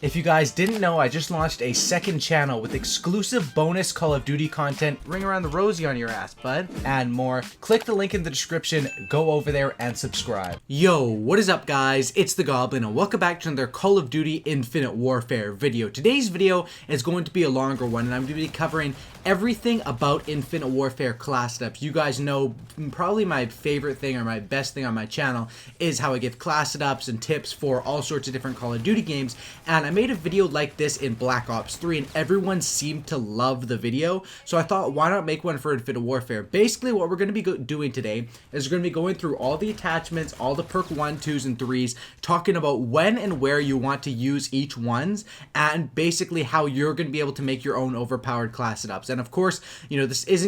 If you guys didn't know, I just launched a second channel with exclusive bonus Call of Duty content. Ring around the rosy on your ass, bud. And more. Click the link in the description, go over there and subscribe. Yo, what is up guys? It's the Goblin and welcome back to another Call of Duty Infinite Warfare video. Today's video is going to be a longer one and I'm going to be covering everything about Infinite Warfare class setups. You guys know probably my favorite thing or my best thing on my channel is how I give class setups and tips for all sorts of different Call of Duty games, and I made a video like this in Black Ops 3 and everyone seemed to love the video, so I thought why not make one for Infinite Warfare. Basically what we're going to be doing today is we're going to be going through all the attachments, all the perk 1, 2s, and 3s, talking about when and where you want to use each ones, and basically how you're going to be able to make your own overpowered class setups. And of course, you know, this is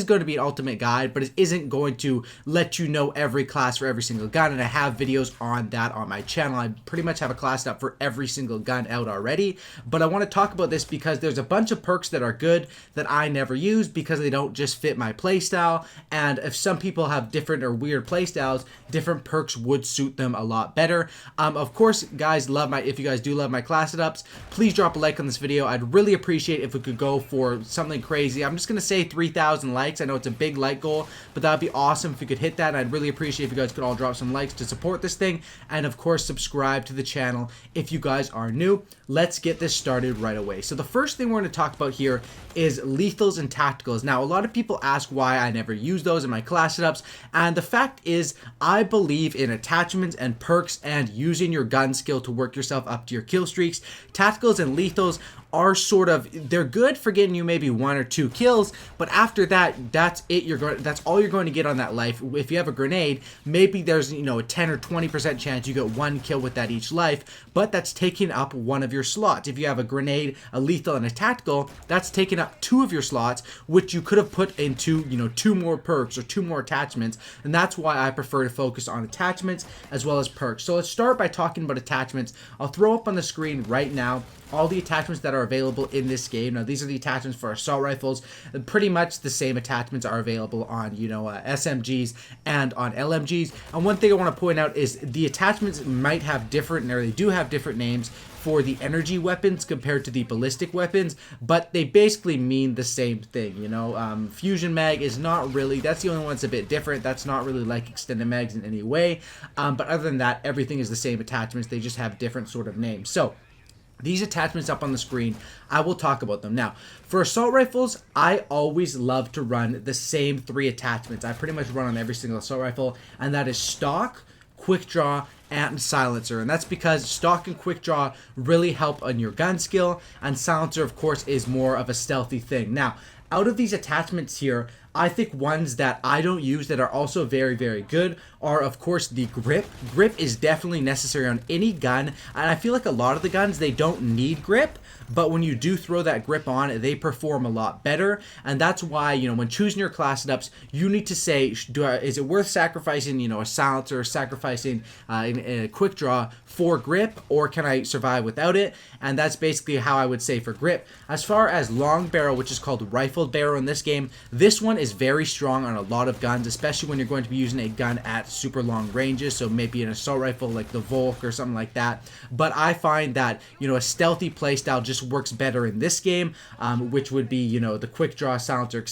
going to be an ultimate guide, but it isn't going to let you know every class for every single gun, and I have videos on that on my channel. I pretty much have a class setup for every single gun out already, but I want to talk about this because there's a bunch of perks that are good that I never use because they don't just fit my playstyle, and if some people have different or weird playstyles, different perks would suit them a lot better. Of course, guys, if you guys do love my class setups, please drop a like on this video. I'd really appreciate if we could go for something crazy. I'm just gonna say 3,000 likes. I know it's a big like goal, but that'd be awesome if you could hit that. And I'd really appreciate if you guys could all drop some likes to support this thing, and of course subscribe to the channel if you guys are new. Let's get this started right away. So the first thing we're going to talk about here is lethals and tacticals. Now a lot of people ask why I never use those in my class setups, and the fact is I believe in attachments and perks and using your gun skill to work yourself up to your kill streaks. Tacticals and lethals are they're good for getting you maybe 1 or 2 kills, but after that, that's all you're going to get on that life. If you have a grenade, maybe there's, you know, a 10 or 20% chance you get 1 kill with that each life, but that's taking up one of your slots. If you have a grenade, a lethal, and a tactical, that's taking up 2 of your slots, which you could have put into, you know, 2 more perks or 2 more attachments, and that's why I prefer to focus on attachments as well as perks. So let's start by talking about attachments. I'll throw up on the screen right now all the attachments that are available in this game. Now these are the attachments for assault rifles, and pretty much the same attachments are available on, you know, SMGs and on LMGs. And one thing I want to point out is the attachments might have different, or they do have different names for the energy weapons compared to the ballistic weapons, but they basically mean the same thing, you know. Fusion mag is not really, that's the only one that's a bit different. That's not really like extended mags in any way, but other than that, everything is the same attachments. They just have different sort of names. So these attachments up on the screen, I will talk about them. Now, for assault rifles, I always love to run the same 3 attachments. I pretty much run on every single assault rifle, and that is stock, quick draw, and silencer. And that's because stock and quick draw really help on your gun skill, and silencer, of course, is more of a stealthy thing. Now, out of these attachments here, I think ones that I don't use that are also very, very good are, of course, the grip. Grip is definitely necessary on any gun, and I feel like a lot of the guns, they don't need grip, but when you do throw that grip on, they perform a lot better. And that's why, you know, when choosing your class setups, you need to say, is it worth sacrificing, you know, a silencer, sacrificing a quick draw for grip, or can I survive without it? And that's basically how I would say for grip. As far as long barrel, which is called rifled barrel in this game, this one is very strong on a lot of guns, especially when you're going to be using a gun at super long ranges, so maybe an assault rifle like the Volk or something like that. But I find that, you know, a stealthy playstyle just works better in this game, which would be, you know, the quick draw, silencer,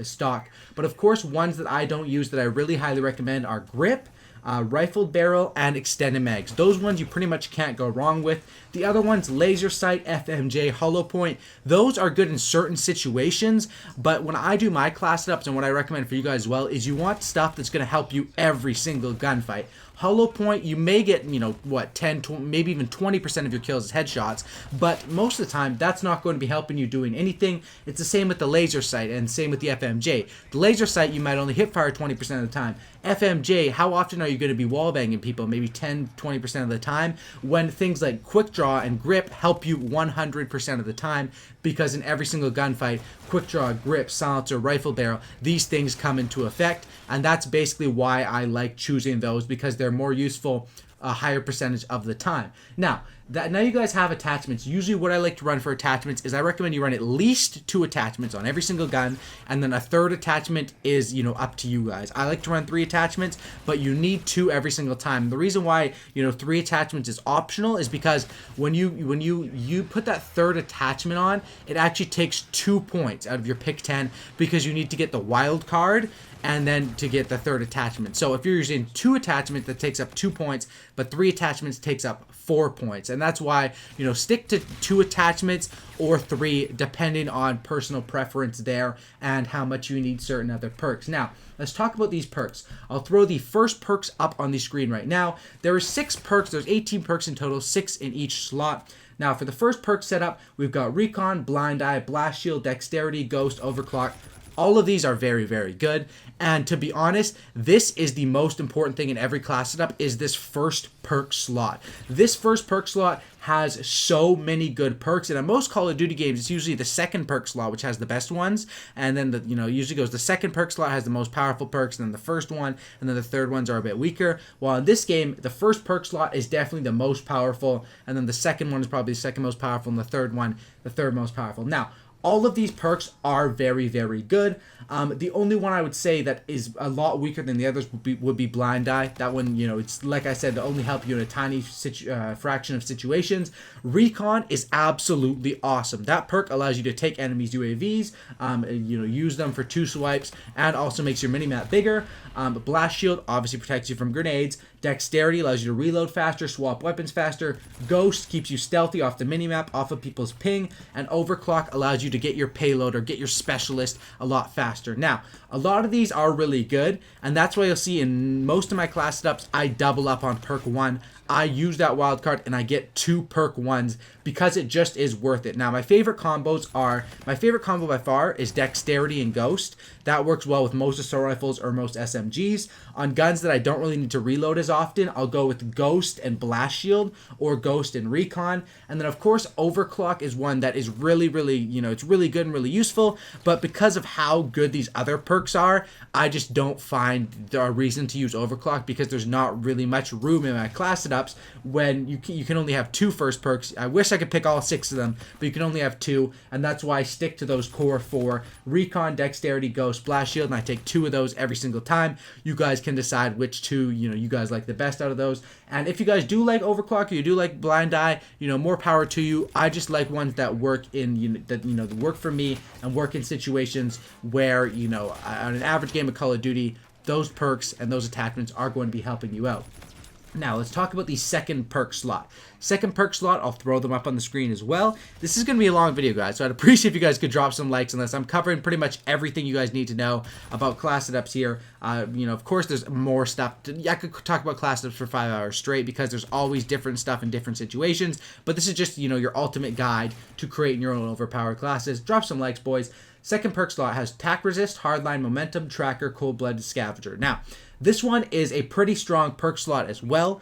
stock. But of course, ones that I don't use that I really highly recommend are grip, rifled barrel, and extended mags. Those ones you pretty much can't go wrong with. The other ones, laser sight, FMJ, hollow point, those are good in certain situations, but when I do my class setups, and what I recommend for you guys as well, is you want stuff that's going to help you every single gunfight. Hollow point, you may get, you know, what, 10, 20, maybe even 20% of your kills as headshots, but most of the time, that's not going to be helping you doing anything. It's the same with the laser sight, and same with the FMJ. The laser sight, you might only hit fire 20% of the time. FMJ, how often are you going to be wallbanging people? Maybe 10, 20% of the time, when things like quick draw and grip help you 100% of the time, because in every single gunfight, quick draw, grip, silencer, rifle barrel, these things come into effect, and that's basically why I like choosing those, because they're more useful a higher percentage of the time. Now, that now you guys have attachments. Usually what I like to run for attachments is I recommend you run at least 2 attachments on every single gun, and then a third attachment is, you know, up to you guys. I like to run 3 attachments, but you need 2 every single time. The reason why, you know, 3 attachments is optional is because when you put that third attachment on, it actually takes 2 points out of your pick 10 because you need to get the wild card and then to get the third attachment. So if you're using 2 attachments, that takes up 2 points, but 3 attachments takes up 4 points. And that's why, you know, stick to 2 attachments or 3, depending on personal preference there and how much you need certain other perks. Now, let's talk about these perks. I'll throw the first perks up on the screen right now. There are 6 perks. There's 18 perks in total, 6 in each slot. Now, for the first perk setup, we've got Recon, Blind Eye, Blast Shield, Dexterity, Ghost, Overclock. All of these are very, very good. And to be honest, this is the most important thing in every class setup, is this first perk slot. This first perk slot has so many good perks, and in most Call of Duty games, it's usually the second perk slot which has the best ones, and then the, you know, usually goes the second perk slot has the most powerful perks, and then the first one, and then the third ones are a bit weaker. While in this game, the first perk slot is definitely the most powerful, and then the second one is probably the second most powerful, and the third one, the third most powerful. Now, all of these perks are very, very good. The only one I would say that is a lot weaker than the others would be Blind Eye. That one, you know, it's like I said, to only help you in a tiny fraction of situations. Recon is absolutely awesome. That perk allows you to take enemies' UAVs, you know, use them for 2 swipes, and also makes your minimap bigger. Blast Shield obviously protects you from grenades. Dexterity allows you to reload faster, swap weapons faster. Ghost keeps you stealthy off the minimap, off of people's ping. And Overclock allows you to get your payload or get your specialist a lot faster. Now, a lot of these are really good, and that's why you'll see in most of my class setups, I double up on perk 1. I use that wild card and I get 2 perk 1s because it just is worth it. Now, my favorite combo by far is Dexterity and Ghost. That works well with most assault rifles or most SMGs. On guns that I don't really need to reload as often, I'll go with Ghost and Blast Shield or Ghost and Recon. And then, of course, Overclock is one that is really, really, you know, it's really good and really useful. But because of how good these other perks are, I just don't find a reason to use Overclock because there's not really much room in my class setups when you can only have 2 first perks. I wish I could pick all 6 of them, but you can only have 2, and that's why I stick to those core 4: Recon, Dexterity, Ghost, Blast Shield, and I take 2 of those every single time. You guys can decide which 2, you know, you guys like the best out of those. And if you guys do like Overclock or you do like Blind Eye, you know, more power to you. I just like ones that work in, that work for me and work in situations where, you know, on an average game of Call of Duty, those perks and those attachments are going to be helping you out. Now, let's talk about the second perk slot. Second perk slot, I'll throw them up on the screen as well. This is going to be a long video, guys, so I'd appreciate if you guys could drop some likes on this. I'm covering pretty much everything you guys need to know about class setups here. You know, of course, there's more stuff. I could talk about class setups for 5 hours straight because there's always different stuff in different situations, but this is just, you know, your ultimate guide to creating your own overpowered classes. Drop some likes, boys. Second perk slot has Tac Resist, Hardline, Momentum, Tracker, Cold-Blooded Scavenger. Now, this one is a pretty strong perk slot as well.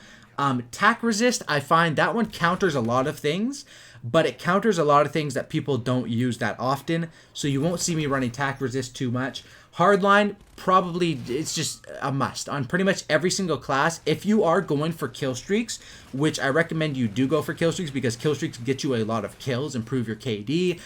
Tac Resist, I find that one counters a lot of things, but it counters a lot of things that people don't use that often, so you won't see me running Tac Resist too much. Hardline, probably, it's just a must on pretty much every single class. If you are going for kill streaks, which I recommend you do go for kill streaks because kill streaks get you a lot of kills, improve your KD,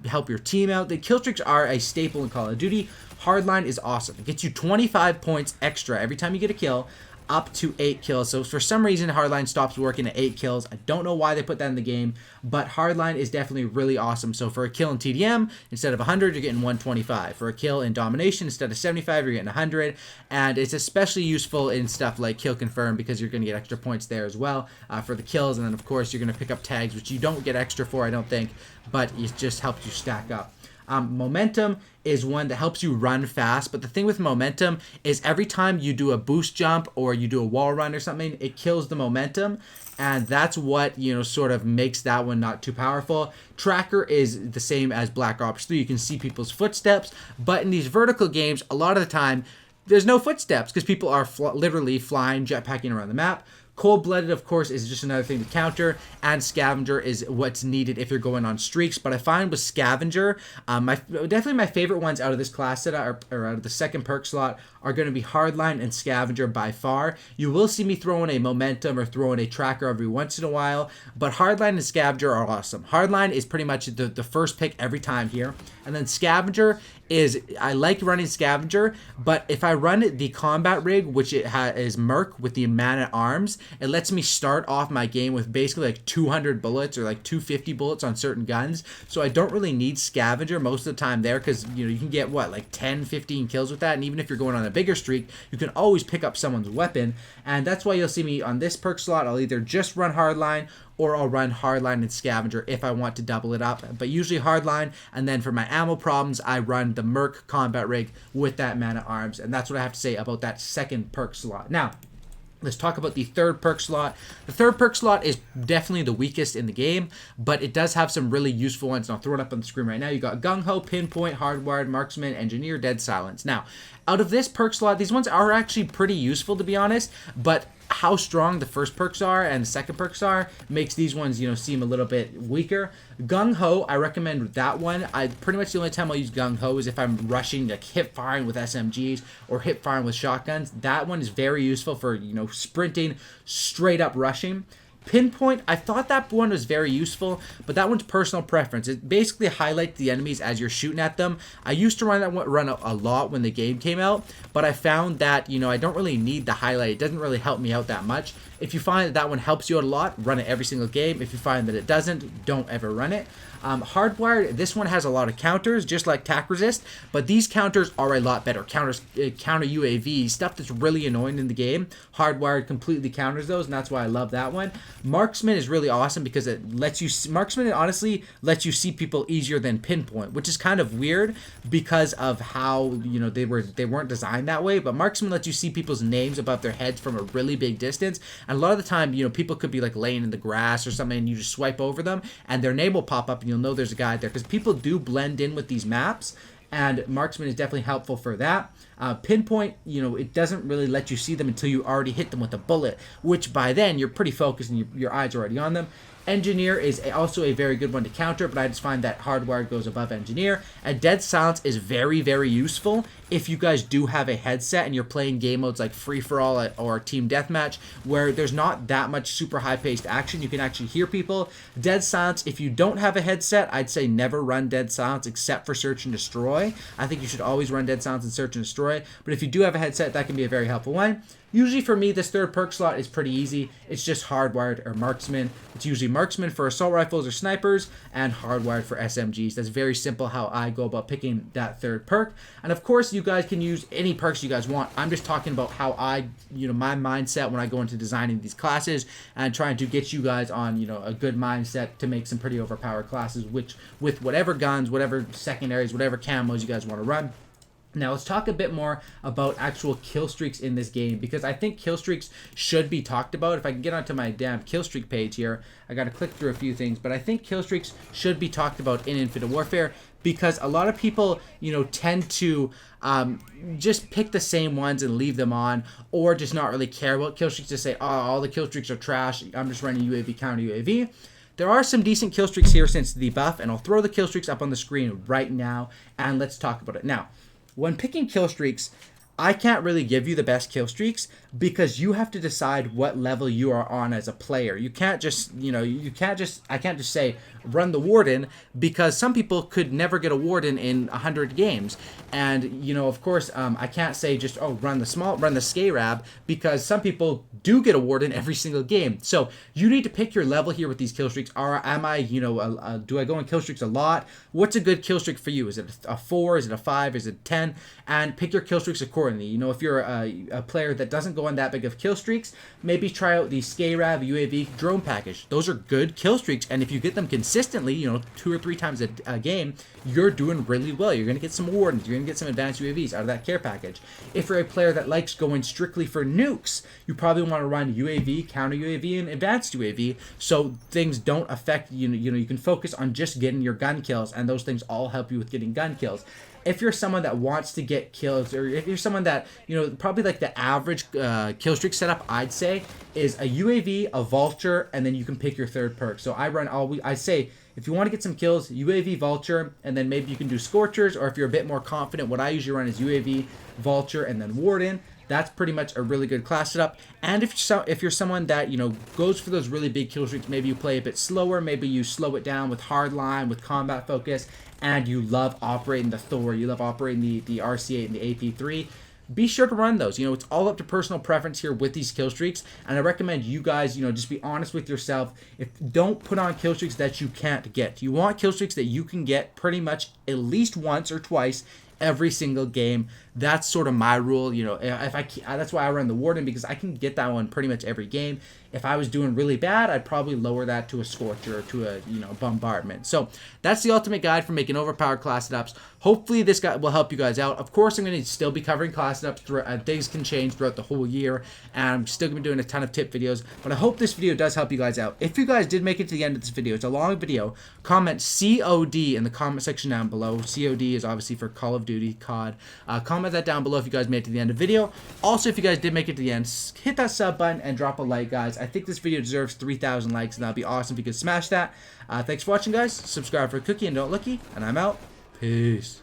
help your team out. The kill streaks are a staple in Call of Duty. Hardline is awesome. It gets you 25 points extra every time you get a kill, up to 8 kills. So for some reason, Hardline stops working at 8 kills. I don't know why they put that in the game, but Hardline is definitely really awesome. So for a kill in TDM, instead of 100, you're getting 125. For a kill in Domination, instead of 75, you're getting 100. And it's especially useful in stuff like Kill Confirm because you're going to get extra points there as well for the kills. And then, of course, you're going to pick up tags, which you don't get extra for, I don't think, but it just helps you stack up. Momentum is one that helps you run fast, but the thing with Momentum is every time you do a boost jump or you do a wall run or something, it kills the momentum, and that's what, you know, sort of makes that one not too powerful. Tracker is the same as Black Ops 3. You can see people's footsteps, but in these vertical games, a lot of the time, there's no footsteps because people are literally flying, jetpacking around the map. Cold-blooded, of course, is just another thing to counter, and scavenger is what's needed if you're going on streaks. But I find with scavenger, definitely my favorite ones out of this class set or out of the second perk slot are going to be hardline and scavenger by far. You will see me throw in a momentum or throw in a tracker every once in a while, but hardline and scavenger are awesome. Hardline is pretty much the first pick every time here, and then scavenger is, I like running scavenger, but if I run the combat rig, which is merc with the man-at-arms, it lets me start off my game with basically like 200 bullets or like 250 bullets on certain guns, so I don't really need scavenger most of the time there, because you can get what, like 10-15 kills with that, and even if you're going on a bigger streak, you can always pick up someone's weapon. And that's why you'll see me on this perk slot, I'll either just run hardline or I'll run hardline and scavenger if I want to double it up, but usually hardline. And then for my ammo problems, I run the merc combat rig with that man-at-arms, and that's what I have to say about that second perk slot. Now, let's talk about the third perk slot. The third perk slot is definitely the weakest in the game, but it does have some really useful ones, and I'll throw it up on the screen right now. You got Gung-Ho, Pinpoint, Hardwired, Marksman, Engineer, Dead Silence. Now, out of this perk slot, these ones are actually pretty useful, to be honest, but how strong the first perks are and the second perks are makes these ones, seem a little bit weaker. Gung-Ho, I recommend that one. Pretty much the only time I'll use Gung-Ho is if I'm rushing, like hip firing with SMGs or hip firing with shotguns. That one is very useful for, sprinting, straight up rushing. Pinpoint, I thought that one was very useful, but that one's personal preference. It basically highlights the enemies as you're shooting at them. I used to run that one a lot when the game came out, but I found that, I don't really need the highlight. It doesn't really help me out that much. If you find that one helps you out a lot, run it every single game. If you find that it doesn't, don't ever run it. Hardwired, this one has a lot of counters, just like tac resist, but these counters are a lot better. Counter UAV, stuff that's really annoying in the game. Hardwired completely counters those, and that's why I love that one. Marksman is really awesome because it lets you, Marksman honestly lets you see people easier than Pinpoint, which is kind of weird because of how, they weren't designed that way, but Marksman lets you see people's names above their heads from a really big distance, and a lot of the time, people could be like laying in the grass or something, and you just swipe over them, and their name will pop up, and you'll know there's a guy there, because people do blend in with these maps, and Marksman is definitely helpful for that. Pinpoint, it doesn't really let you see them until you already hit them with a bullet, which by then you're pretty focused and your eyes are already on them. Engineer is also a very good one to counter, but I just find that Hardwired goes above Engineer. And Dead Silence is very, very useful if you guys do have a headset and you're playing game modes like Free-for-All or Team Deathmatch, where there's not that much super high-paced action. You can actually hear people. Dead Silence, if you don't have a headset, I'd say never run Dead Silence except for Search and Destroy. I think you should always run Dead Silence and Search and Destroy, but if you do have a headset, that can be a very helpful one. Usually for me, this third perk slot is pretty easy. It's just Hardwired or Marksman. It's usually Marksman for assault rifles or snipers and Hardwired for SMGs. That's very simple how I go about picking that third perk. And of course, you guys can use any perks you guys want. I'm just talking about how my mindset when I go into designing these classes and trying to get you guys on, a good mindset to make some pretty overpowered classes, which with whatever guns, whatever secondaries, whatever camos you guys want to run. Now let's talk a bit more about actual kill streaks in this game, because I think kill streaks should be talked about. If I can get onto my damn kill streak page here, I got to click through a few things, but I think kill streaks should be talked about in Infinite Warfare, because a lot of people, tend to just pick the same ones and leave them on, or just not really care about kill streaks, to say, oh, all the kill streaks are trash, I'm just running UAV, counter UAV. There are some decent kill streaks here since the buff, and I'll throw the kill streaks up on the screen right now, and let's talk about it. Now, when picking kill streaks, I can't really give you the best kill streaks because you have to decide what level you are on as a player. You can't just, I can't just say run the Warden, because some people could never get a Warden in 100 games. And, of course, I can't say just, run the Scarab, because some people do get a Warden every single game. So you need to pick your level here with these kill streaks. Am I, do I go in kill streaks a lot? What's a good kill streak for you? Is it a 4? Is it a 5? Is it a 10? And pick your kill streaks accordingly. If you're a player that doesn't go on that big of kill streaks, maybe try out the Scarab UAV drone package. Those are good kill streaks, and if you get them consistently, 2 or 3 times a game, you're doing really well. You're going to get some Wardens, you're going to get some advanced UAVs out of that care package. If you're a player that likes going strictly for nukes, you probably want to run UAV, counter UAV, and advanced UAV, so things don't affect you can focus on just getting your gun kills, and those things all help you with getting gun kills. if you're someone that wants to get kills, or if you're someone that, you know, probably like the average kill streak setup, I'd say, is a UAV, a vulture, and then you can pick your third perk. So I say, if you want to get some kills, UAV, vulture, and then maybe you can do scorchers, or if you're a bit more confident, what I usually run is UAV, vulture, and then warden. That's pretty much a really good class setup. And if you're someone that, you know, goes for those really big kill streaks, maybe you play a bit slower, maybe you slow it down with hardline, with combat focus, and you love operating the Thor, you love operating the RC8 and the AP3, be sure to run those. You know, it's all up to personal preference here with these kill streaks, and I recommend you guys, you know, just be honest with yourself. Don't put on kill streaks that you can't get. You want kill streaks that you can get pretty much at least once or twice every single game. That's sort of my rule. You know, that's why I run the warden, because I can get that one pretty much every game. If I was doing really bad, I'd probably lower that to a scorcher or to a, you know, bombardment. So that's the ultimate guide for making overpowered class setups. Hopefully this guide will help you guys out. Of course, I'm going to still be covering class setups throughout. Things can change throughout the whole year, and I'm still going to be doing a ton of tip videos, but I hope this video does help you guys out. If you guys did make it to the end of this video, it's a long video, comment COD in the comment section down below. COD is obviously for Call of Duty COD. Comment that down below if you guys made it to the end of the video. Also, if you guys did make it to the end, hit that sub button and drop a like, guys. I think this video deserves 3,000 likes, and that'd be awesome if you could smash that. Thanks for watching, guys. Subscribe for a cookie and don't lookie, and I'm out. Peace.